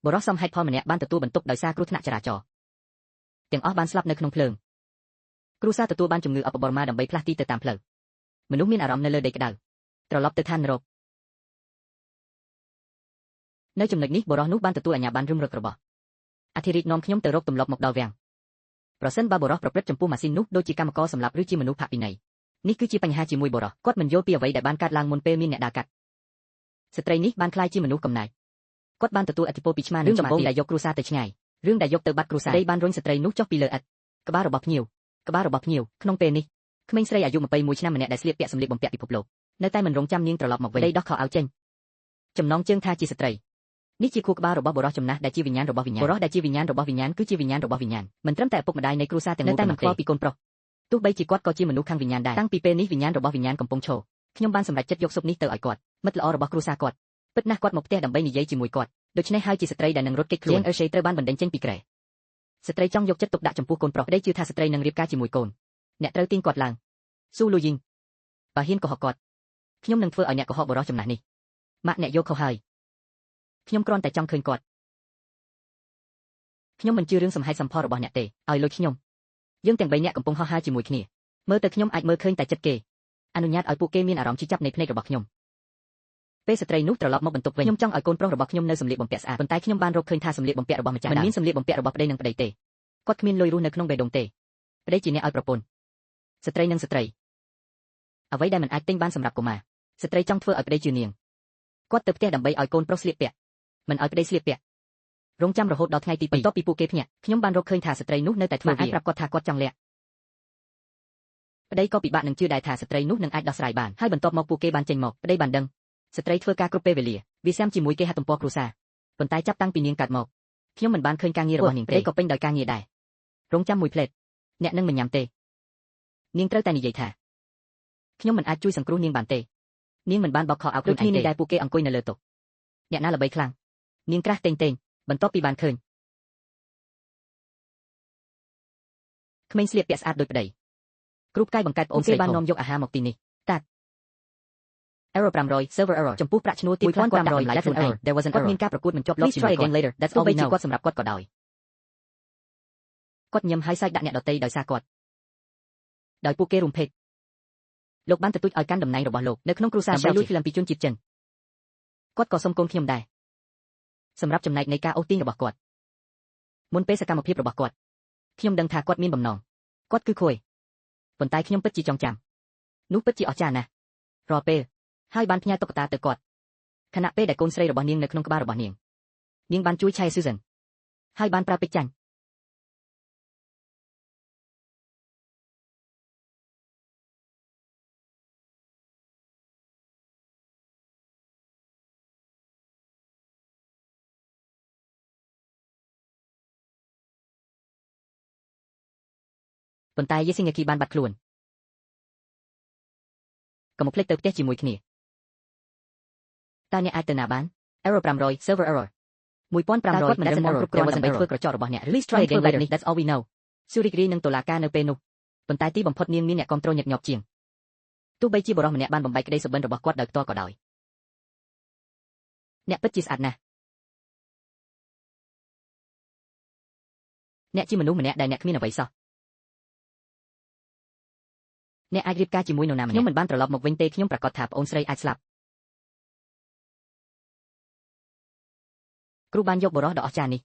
បុរសសំហេតុផលម្នាក់បានទទួលបន្ទុកដោយសារគ្រោះថ្នាក់ចរាចរណ៍ទាំងអស់បានស្លាប់នៅក្នុងភ្លើងគ្រួសារទទួលបានជំងឺអបបរមាដើម្បីផ្លាស់ទីទៅតាមផ្លូវមនុស្សមានអារម្មណ៍នៅលើដីក្តៅត្រឡប់ទៅឋាននរកនៅចំណុចនេះបុរសនោះបានទទួលអាជ្ញាប័ណ្ណរឹមរឹករបស់អធិរាជនាំខ្ញុំទៅរកទម្លាប់មកដល់វាំងប្រសិនបើបុរសប្រព្រឹត្តចំពោះម៉ាស៊ីននោះដូចជាកម្មករសម្លាប់ឬជាមនុស្សផាកពិន័យនេះគឺជាបញ្ហាជាមួយបុរសគាត់មិនយល់ពីអ្វីដែលបានកើតឡើងមុនពេលមានអ្នកដើរកាត់ស្ត្រីនេះបានក្លាយជាមនុស្សកំណាចគាត់បានទទួលឥទ្ធិពលពីឆ្មារឿងចម្បងដែលយកគ្រួសារទៅឆ្ងាយរឿងដែលយកទៅបាត់គ្រួសារបានរុញស្ត្រីនោះចុះពីលើឥដ្ឋក្បាលរបស់ភ្ញៀវក្នុងពេលនេះក្មេងស្រីអាយុ21ឆ្នាំម្នាក់ដែលស្លៀកពាក់សម្លៀកបំពាក់ពិភពលោកនៅតែមិនរងចាំនាងត្រឡប់មកវិញដីដោះខោអាវចេញចំណងជើងថាជាស្ត្រីនេះជាខួរក្បាលរបស់បុរសចំណាស់ដែលជាវិញ្ញាណរបស់វិញ្ញាណបុរសដែលជាវិញ្ញាណរបស់វិញ្ញាណគឺជាវិញ្ញាណរបស់វិញ្ញាណមិនត្រឹមតែឪពុកម្ដាយនៃគ្រួសារទាំងមូលតែមិនខ្វល់ពីកូនប្រុសទោះបីជាគាត់ក៏ជាមនុស្សខាងវិញ្ញាណដែរតាំងពីពេលនេះវិញ្ញាណរបស់វិញ្ញាណកំពុងឈរខ្ញុំបានសម្រេចចិត្តយកសុខនេះទៅឲ្យគាត់មិត្តល្អរបស់គ្រួសារគាត់ពិតណាស់គាត់មកផ្ទះដើម្បីនិយាយជាមួយគាត់ដូច្នេះហើយជាស្ត្រីដែលនឹងរត់គេចខ្លួនអឺសេត្រូវបានបណ្ដេញចេញពីក្រែស្ត្រីចង់យកចិត្តទុកដាក់ចំពោះកូនប្រុសប្តីជឿថាស្ត្រីនឹងរៀបការជាមួយកូនអ្នកត្រូវទាញគាត់ឡើងស៊ូលូយីងបើហ៊ានកុហកគាត់ខ្ញុំនឹងធ្វើឲ្យអ្នកកុហកបុរសចំណាស់នេះម៉ាក់អ្នកយកខុសហើយខ្ញុំគ្រាន់តែចង់ឃើញគាត់ខ្ញុំមិនជឿរឿងសំហេតុសំផលរបស់អ្នកទេឲ្យលុយខ្ញុំយើងទាំង3នាក់កំពុងហោះហើរជាមួយគ្នាមើលទៅខ្ញុំអាចមើលឃើញតែចិត្តគេអនុញ្ញាតឲ្យពួកគេមានអារម្មណ៍ជឿចាប់នៃភ្នែករបស់ខ្ញុំពេលស្ត្រីនោះត្រឡប់មកបន្ទប់វិញខ្ញុំចង់ឲ្យកូនប្រុសរបស់ខ្ញុំនៅសម្លៀកបំពាក់ស្អាតប៉ុន្តែខ្ញុំបានរកឃើញថាសម្លៀកបំពាក់របស់ម្ចាស់មិនមានសម្លៀកបំពាក់របស់ប្តីនិងប្តីទេគាត់គ្មានលុយរស់នៅក្នុងបេះដូងទេប្តីជាអ្នកឲ្យប្រពន្ធស្ត្រីនិងស្ត្រីអ្វីដែលមិនអាចទិញបានសម្រាប់កុមារស្ត្រីចង់ធ្វើឲ្យប្តីជឿនាងគាត់ទៅផ្ទះដើម្បីឲ្យកូនប្រុសស្លៀកពាក់មិនឲ្យប្តីស្លៀកពាក់រងចាំរហូតដល់ថ្ងៃទី2បន្ទាប់ពីពួកគេភ្ញាក់ខ្ញុំបានរកឃើញថាស្ត្រីនោះនៅតែធ្វើវាអាចប្រាប់គាត់ថាគាត់ចង់លាក់ប្តីក៏ពិបាកនឹងជឿដែរថាស្ត្រីនោះនឹងអាចដោះស្រាយបានហើយបន្ទាប់មកពួកគេបានចេញមកប្តីបានដឹងស្ត្រីធ្វើការគ្រប់ពេលវេលាវាស៊ាំជាមួយគេហទំព័រគ្រួសារប៉ុន្តែចាប់តាំងពីនាងកើតមកខ្ញុំមិនបានឃើញការងាររបស់នាងទេក៏ពេញដោយការងារដែររងចាំមួយផ្លេតអ្នកនឹងមិនញ៉ាំទេនាងត្រូវតែនិយាយថាខ្ញុំមិនអាចជួយសង្គ្រោះនាងបានទេនាងមិនបានបោកខោអាវខ្លួនឯងទេដែលពួកគេអង្គុយនៅលើតុអ្នកណាល្បីខ្លាំងនាងក្រាស់តេងបន្ទាប់ពីបានឃើញក្មេងស្លៀកពាក់ស្អាតដូចប្តីគ្រូផ្កាយបង្កើតប្អូនស្រីបាននាំយកអាហារមកទីនេះតាត់ error 500 server error ចំពោះប្រាក់ឈ្នួលទាបគាត់ដាក់តម្លៃខ្លួនឯង there was an error មានការប្រកួតមិនជាប់លាប់ជាមួយគាត់ later that's all we know គាត់សម្រាប់គាត់ក៏ដោយគាត់ញឹមហើយសើចដាក់អ្នកដទៃដោយសារគាត់ដោយពួកគេរំភេកលោកបានទទូចឲ្យកាន់តំណែងរបស់លោកនៅក្នុងគ្រួសារដើម្បីលួចខ្លឹមពីជនជាតិចិនគាត់ក៏សុំកូនខ្ញុំដែរសម្រាប់ចំណែកនៃការអូសទាញរបស់គាត់មុនពេលសកម្មភាពរបស់គាត់ខ្ញុំដឹងថាគាត់មានបំណងគាត់គឺខួយប៉ុន្តែខ្ញុំពិតជាចង់ចាំនោះពិតជាអស្ចារ្យណាស់រាល់ពេលហើយបានផ្ញើតុក្កតាទៅគាត់ខណៈពេលដែលកូនស្រីរបស់នាងនៅក្នុងក្បាលរបស់នាងបានជួយឆៃស៊ូសិនហើយបានប្រើពេជ្រចាញ់ប៉ុន្តែយេស៊ីងគីបានបាត់ខ្លួនកុំមកភ្លេចទៅផ្ទះជាមួយគ្នាតើអ្នកអាចទៅណាបាន error 500 server error 1500គាត់មិនដឹងគ្រប់គ្រាន់ដើម្បីធ្វើក្រចករបស់អ្នក release try again later that's all we know ស៊ូរីករីនឹងតុលាការនៅពេលនោះប៉ុន្តែទីបំផុតនាងមានអ្នកគ្រប់គ្រងញឹកញាប់ជាងទោះបីជាបុរសម្នាក់បានបំបែកក្តីសុបិនរបស់គាត់ដោយផ្ទាល់ក៏ដោយអ្នកពិតជាស្អាតណាស់អ្នកជាមនុស្សម្នាក់ដែលអ្នកគ្មានអ្វីសោះអ្នកអាចរៀបការជាមួយនរណាម្នាក់ខ្ញុំមិនបានត្រឡប់មកវិញទេខ្ញុំប្រកាសថាប្អូនស្រីអាចស្លាប់គ្រូបានយកបុរសដ៏អស្ចារ្យនេះ